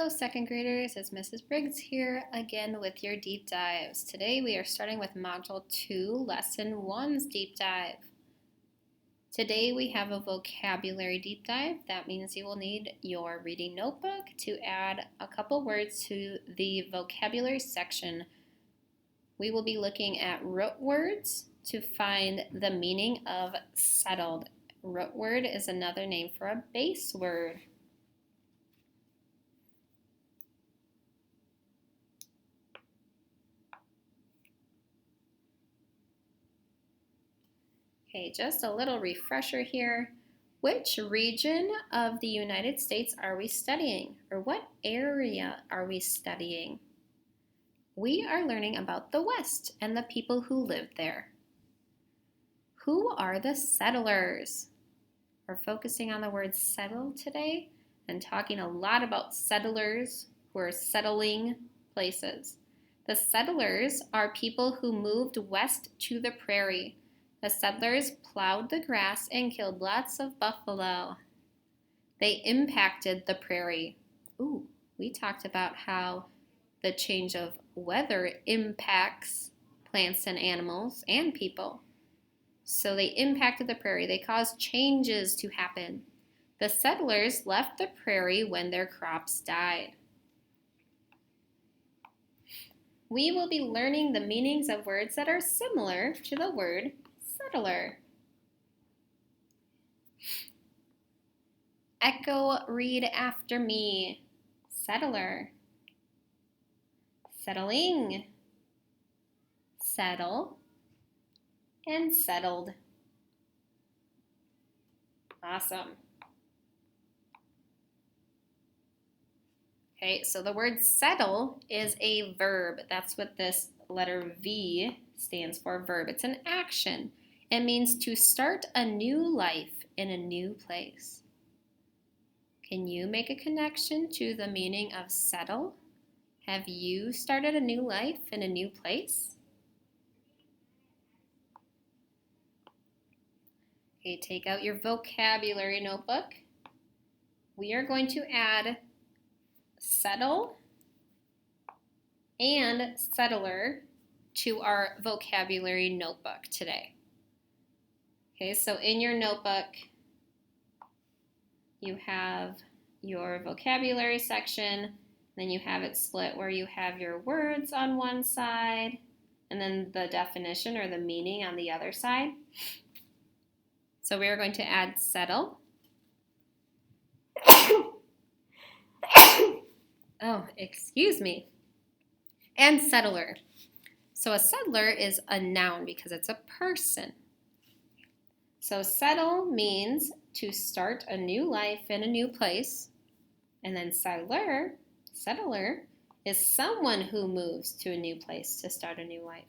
Hello second graders, it's Mrs. Briggs here again with your deep dives. Today we are starting with Module 2, Lesson 1's deep dive. Today we have a vocabulary deep dive. That means you will need your reading notebook to add a couple words to the vocabulary section. We will be looking at root words to find the meaning of settled. Root word is another name for a base word. Okay, just a little refresher here. Which region of the United States are we studying? Or what area are we studying? We are learning about the West and the people who lived there. Who are the settlers? We're focusing on the word settle today and talking a lot about settlers who are settling places. The settlers are people who moved west to the prairie. The settlers plowed the grass and killed lots of buffalo. They impacted the prairie. We talked about how the change of weather impacts plants and animals and people. So they impacted the prairie. They caused changes to happen. The settlers left the prairie when their crops died. We will be learning the meanings of words that are similar to the word settler. Echo, read after me. Settler. Settling. Settle. And settled. Awesome. Okay, so the word settle is a verb. That's what this letter V stands for, verb. It's an action. It means to start a new life in a new place. Can you make a connection to the meaning of settle? Have you started a new life in a new place? Okay, take out your vocabulary notebook. We are going to add settle and settler to our vocabulary notebook today. Okay, so in your notebook, you have your vocabulary section, then you have it split where you have your words on one side, and then the definition or the meaning on the other side. So we are going to add settle. Oh, excuse me. And settler. So a settler is a noun because it's a person. So settle means to start a new life in a new place. And then settler is someone who moves to a new place to start a new life.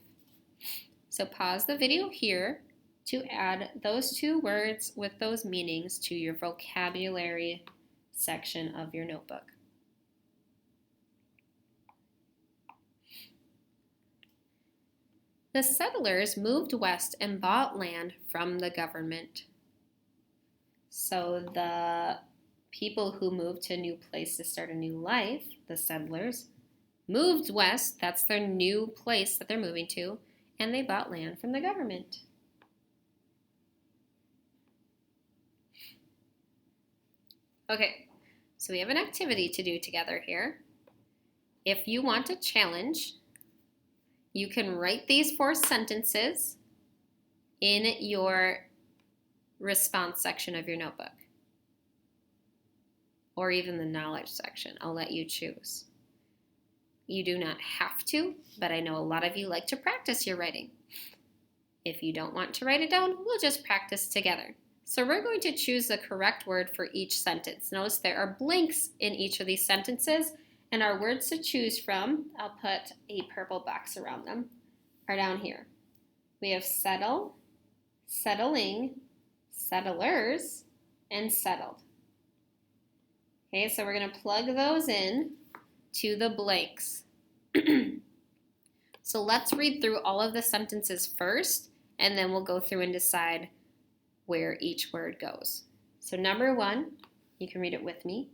So pause the video here to add those two words with those meanings to your vocabulary section of your notebook. The settlers moved west and bought land from the government. So the people who moved to a new place to start a new life, the settlers, moved west, that's their new place that they're moving to, and they bought land from the government. Okay, so we have an activity to do together here. If you want a challenge, you can write these 4 sentences in your response section of your notebook, or even the knowledge section. I'll let you choose. You do not have to, but I know a lot of you like to practice your writing. If you don't want to write it down, we'll just practice together. So we're going to choose the correct word for each sentence. Notice there are blanks in each of these sentences, and our words to choose from, I'll put a purple box around them, are down here. We have settle, settling, settlers, and settled. Okay, so we're going to plug those in to the blanks. So let's read through all of the sentences first, and then we'll go through and decide where each word goes. So number 1, you can read it with me.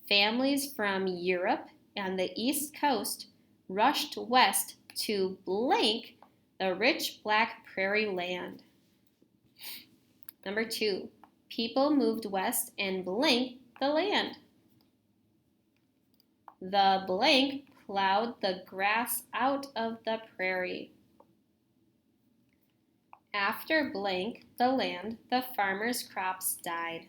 Families from Europe and the East Coast rushed west to blank the rich black prairie land. Number 2, people moved west and blank the land. The blank plowed the grass out of the prairie. After blank the land, the farmer's crops died.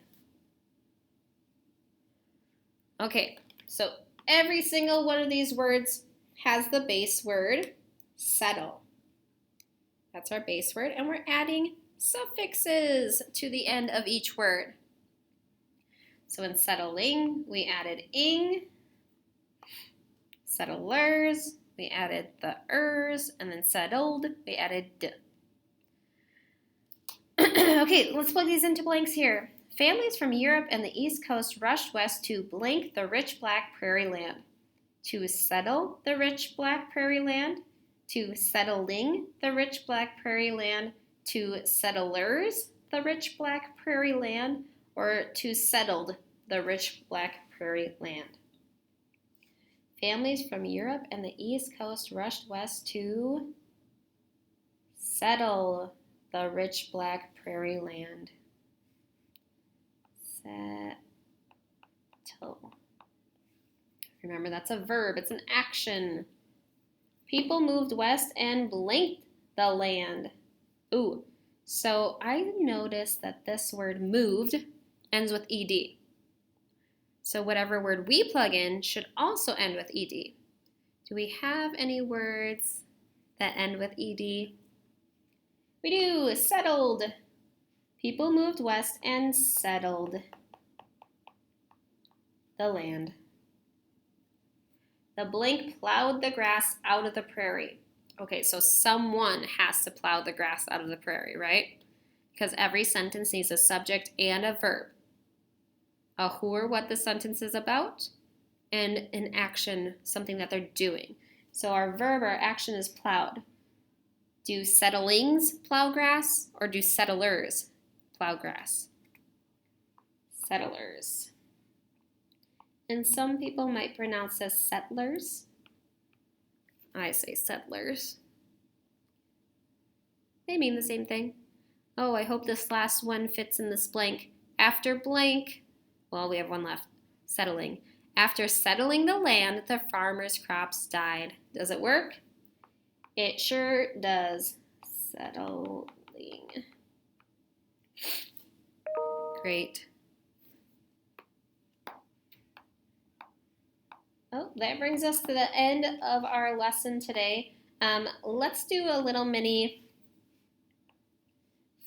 Okay, so every single one of these words has the base word settle. That's our base word, and we're adding suffixes to the end of each word. So in settling, we added ing. Settlers, we added the ers, and then settled, we added d. Okay, let's plug these into blanks here. Families from Europe and the East Coast rushed west to blank the rich black prairie land. To settle the rich black prairie land, to settling the rich black prairie land, to settlers the rich black prairie land, or to settled the rich black prairie land. Families from Europe and the East Coast rushed west to settle the rich black prairie land. Settle. Remember, that's a verb. It's an action. People moved west and blanked the land. Ooh, so I noticed that this word moved ends with ed. So whatever word we plug in should also end with ed. Do we have any words that end with ed? We do. Settled. People moved west and settled the land. The blank plowed the grass out of the prairie. Okay, so someone has to plow the grass out of the prairie, right? Because every sentence needs a subject and a verb. A who or what the sentence is about, and an action, something that they're doing. So our verb, our action is plowed. Do settlings plow grass, or do settlers plow grass? Settlers. And some people might pronounce this settlers. I say settlers. They mean the same thing. Oh, I hope this last one fits in this blank. After blank, well, we have one left. Settling. After settling the land, the farmer's crops died. Does it work? It sure does. Settling. Great. Oh, that brings us to the end of our lesson today. Let's do a little mini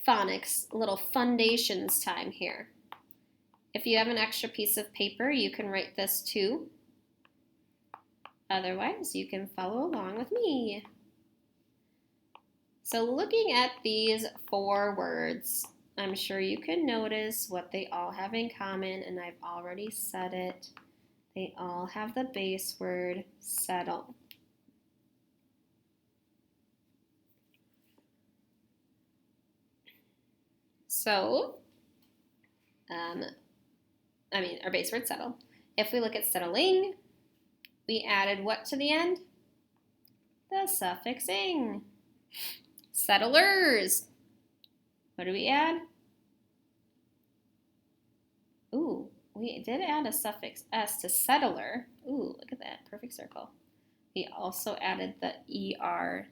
phonics, a little foundations time here. If you have an extra piece of paper, you can write this too. Otherwise, you can follow along with me. So looking at these 4 words, I'm sure you can notice what they all have in common, and I've already said it. They all have the base word settle. So, our base word settle. If we look at settling, we added what to the end? The suffix ing. Settlers. What do we add? Ooh, we did add a suffix s to settler. Ooh, look at that, perfect circle. We also added the er,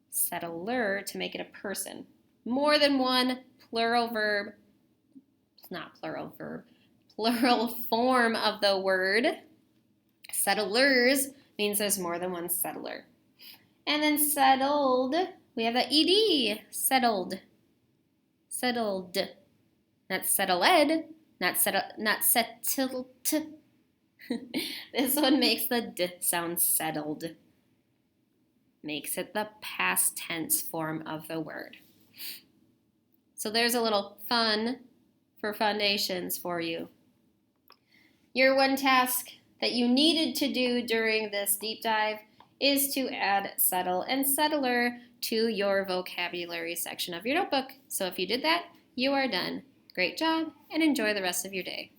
settler, to make it a person. More than one plural verb, not plural verb, plural form of the word. Settlers means there's more than one settler. And then settled, we have the ed, settled. Settled. Not settled, not settled. This one makes the d sound, settled. Makes it the past tense form of the word. So there's a little fun for foundations for you. Your one task that you needed to do during this deep dive is to add settle and settler to your vocabulary section of your notebook. So if you did that, you are done. Great job, and enjoy the rest of your day.